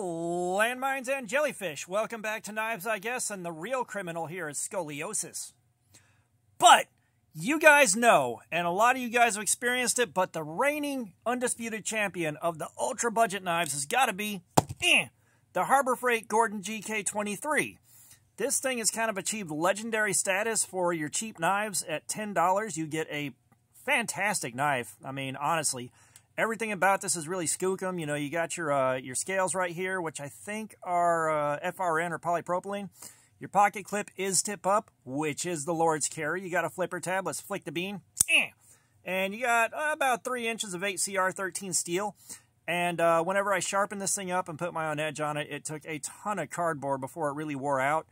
Landmines and jellyfish. Welcome back to Knives, I guess, and the real criminal here is scoliosis. But you guys know, and a lot of you guys have experienced it, but the reigning undisputed champion of the ultra budget knives has got to be the Harbor Freight Gordon GK23. This thing has kind of achieved legendary status for your cheap knives. At $10, you get a fantastic knife. I mean, honestly, everything about this is really skookum. You know, you got your scales right here, which I think are FRN or polypropylene. Your pocket clip is tip up, which is the Lord's carry. You got a flipper tab. Let's flick the bean. And you got about 3 inches of 8CR13 steel. And whenever I sharpened this thing up and put my own edge on it, it took a ton of cardboard before it really wore out.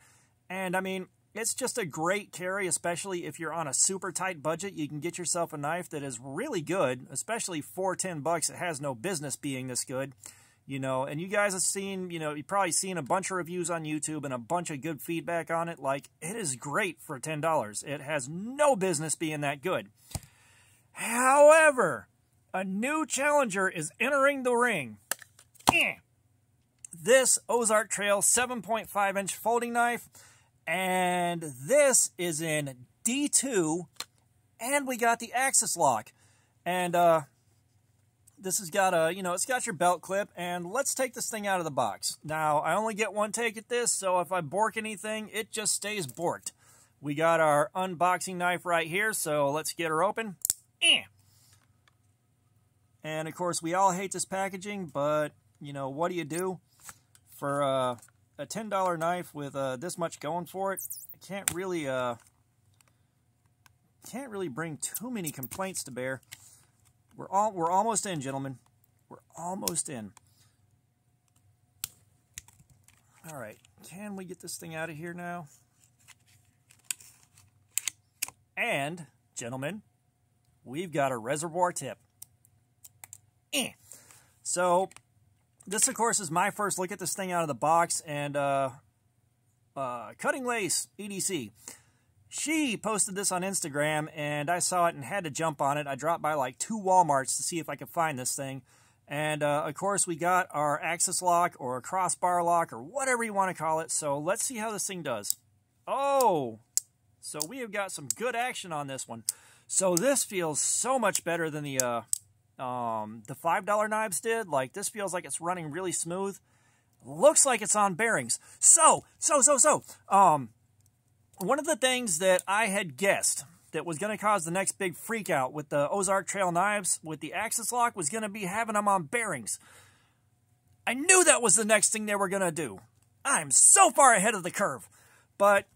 And, I mean, it's just a great carry, especially if you're on a super tight budget. You can get yourself a knife that is really good, especially for $10. It has no business being this good, you know. And you guys have seen, you know, you've probably seen a bunch of reviews on YouTube and a bunch of good feedback on it. Like, it is great for $10. It has no business being that good. However, a new challenger is entering the ring. This Ozark Trail 7.5-inch folding knife. And this is in D2, and we got the axis lock. And this has got a, you know, it's got your belt clip. And let's take this thing out of the box. Now, I only get one take at this, so if I bork anything, it just stays borked. We got our unboxing knife right here, so let's get her open. And, of course, we all hate this packaging, but, you know, what do you do? For a $10 knife with this much going for it, I can't really bring too many complaints to bear. We're almost in, gentlemen. We're almost in. All right, can we get this thing out of here now? And, gentlemen, we've got a reservoir tip. So, this, of course, is my first look at this thing out of the box, and Cutting Lace, EDC. She posted this on Instagram, and I saw it and had to jump on it. I dropped by like 2 Walmarts to see if I could find this thing. And, of course, we got our axis lock or a crossbar lock or whatever you want to call it. So let's see how this thing does. Oh, so we have got some good action on this one. So this feels so much better than the $5 knives did. Like, this feels like it's running really smooth. Looks like it's on bearings. So, one of the things that I had guessed that was going to cause the next big freak out with the Ozark Trail knives with the axis lock was going to be having them on bearings. I knew that was the next thing they were going to do. I'm so far ahead of the curve. But,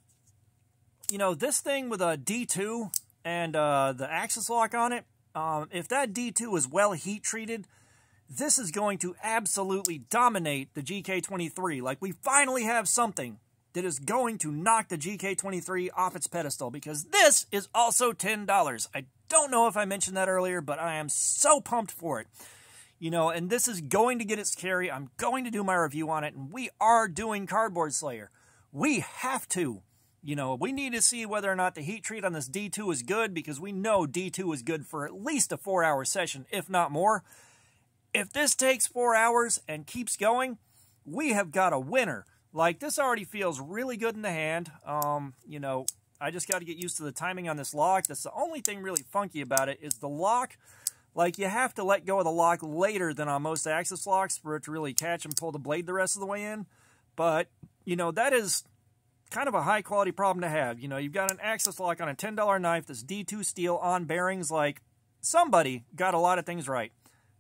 you know, this thing with a D2 and the axis lock on it, if that D2 is well heat treated, this is going to absolutely dominate the GK23. Like, we finally have something that is going to knock the GK23 off its pedestal, because this is also $10. I don't know if I mentioned that earlier, but I am so pumped for it. You know, and this is going to get its carry. I'm going to do my review on it, and we are doing Cardboard Slayer. We have to. You know, we need to see whether or not the heat treat on this D2 is good, because we know D2 is good for at least a 4-hour session, if not more. If this takes 4 hours and keeps going, we have got a winner. Like, this already feels really good in the hand. You know, I just got to get used to the timing on this lock. That's the only thing really funky about it is the lock. Like, you have to let go of the lock later than on most axis locks for it to really catch and pull the blade the rest of the way in. But, you know, that is kind of a high quality problem to have. You know, you've got an axis lock on a $10 knife that's D2 steel on bearings. Like, somebody got a lot of things right.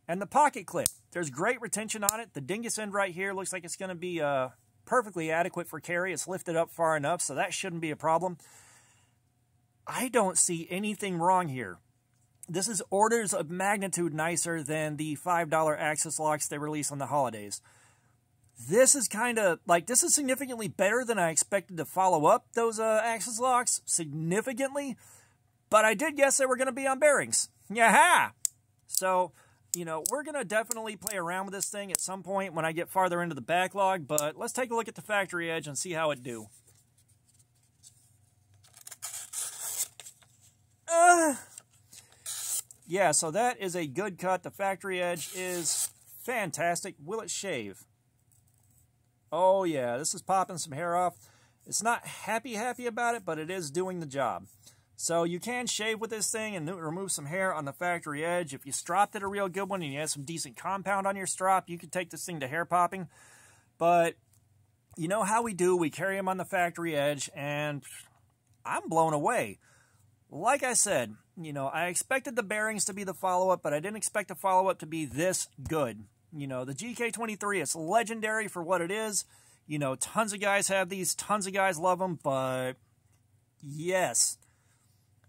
And the pocket clip, there's great retention on it. The dingus end right here looks like it's going to be perfectly adequate for carry. It's lifted up far enough, so that shouldn't be a problem. I don't see anything wrong here. This is orders of magnitude nicer than the $5 axis locks they release on the holidays. This is kind of, like, this is significantly better than I expected to follow up those axis locks. Significantly. But I did guess they were going to be on bearings. Yeah. So, you know, we're going to definitely play around with this thing at some point when I get farther into the backlog. But let's take a look at the factory edge and see how it do. Yeah, so that is a good cut. The factory edge is fantastic. Will it shave? Oh yeah, this is popping some hair off. It's not happy about it, but it is doing the job. So you can shave with this thing and remove some hair on the factory edge. If you stropped it a real good one and you had some decent compound on your strop, you could take this thing to hair popping. But you know how we do, we carry them on the factory edge, and I'm blown away. Like I said, you know, I expected the bearings to be the follow-up, but I didn't expect the follow-up to be this good. You know, the GK23 is legendary for what it is. You know, tons of guys have these, tons of guys love them, but yes,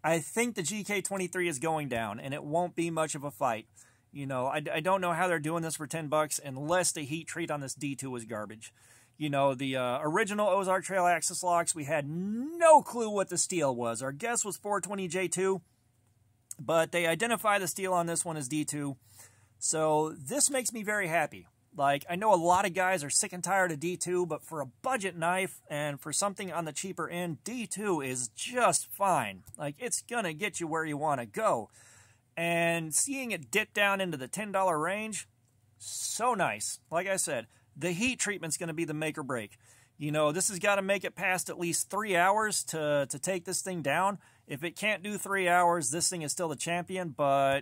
I think the GK23 is going down, and it won't be much of a fight. You know, I don't know how they're doing this for $10 unless the heat treat on this D2 is garbage. You know, the original Ozark Trail axis locks, we had no clue what the steel was. Our guess was 420J2, but they identify the steel on this one as D2. So this makes me very happy. Like, I know a lot of guys are sick and tired of D2, but for a budget knife and for something on the cheaper end, D2 is just fine. Like, it's going to get you where you want to go. And seeing it dip down into the $10 range, so nice. Like I said, the heat treatment's going to be the make or break. You know, this has got to make it past at least 3 hours to take this thing down. If it can't do 3 hours, this thing is still the champion, but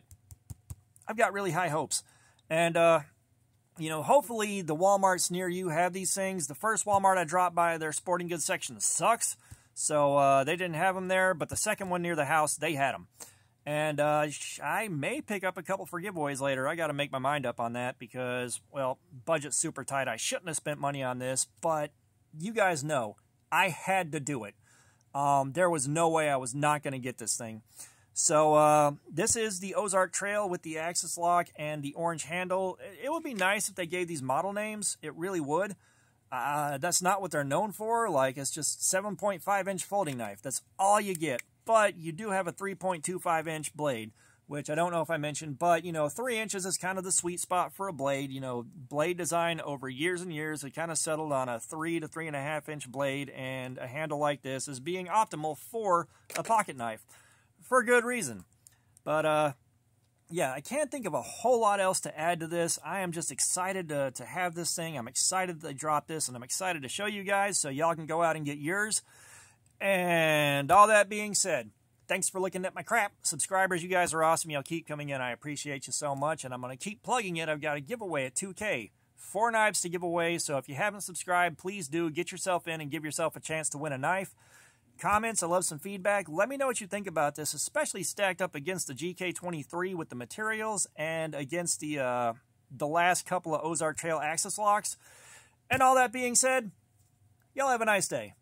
I've got really high hopes. And, you know, hopefully the Walmarts near you have these things. The first Walmart I dropped by, their sporting goods section sucks, so they didn't have them there. But the second one near the house, they had them. And I may pick up a couple for giveaways later. I got to make my mind up on that because, well, budget's super tight. I shouldn't have spent money on this, but you guys know I had to do it. There was no way I was not going to get this thing. So this is the Ozark Trail with the axis lock and the orange handle. It would be nice if they gave these model names. It really would. That's not what they're known for. Like, it's just 7.5-inch folding knife. That's all you get. But you do have a 3.25-inch blade, which I don't know if I mentioned. But, you know, 3 inches is kind of the sweet spot for a blade. You know, blade design over years and years, it kind of settled on a 3 to 3.5-inch blade. And a handle like this is being optimal for a pocket knife. For good reason. But, yeah, I can't think of a whole lot else to add to this. I am just excited to have this thing. I'm excited that they dropped this, and I'm excited to show you guys so y'all can go out and get yours. And all that being said, thanks for looking at my crap. Subscribers, you guys are awesome. Y'all keep coming in. I appreciate you so much, and I'm going to keep plugging it. I've got a giveaway at 2K. 4 knives to give away, so if you haven't subscribed, please do. Get yourself in and give yourself a chance to win a knife. Comments, I love some feedback. Let me know what you think about this, especially stacked up against the GK23 with the materials and against the last couple of Ozark Trail axis locks. And all that being said, y'all have a nice day.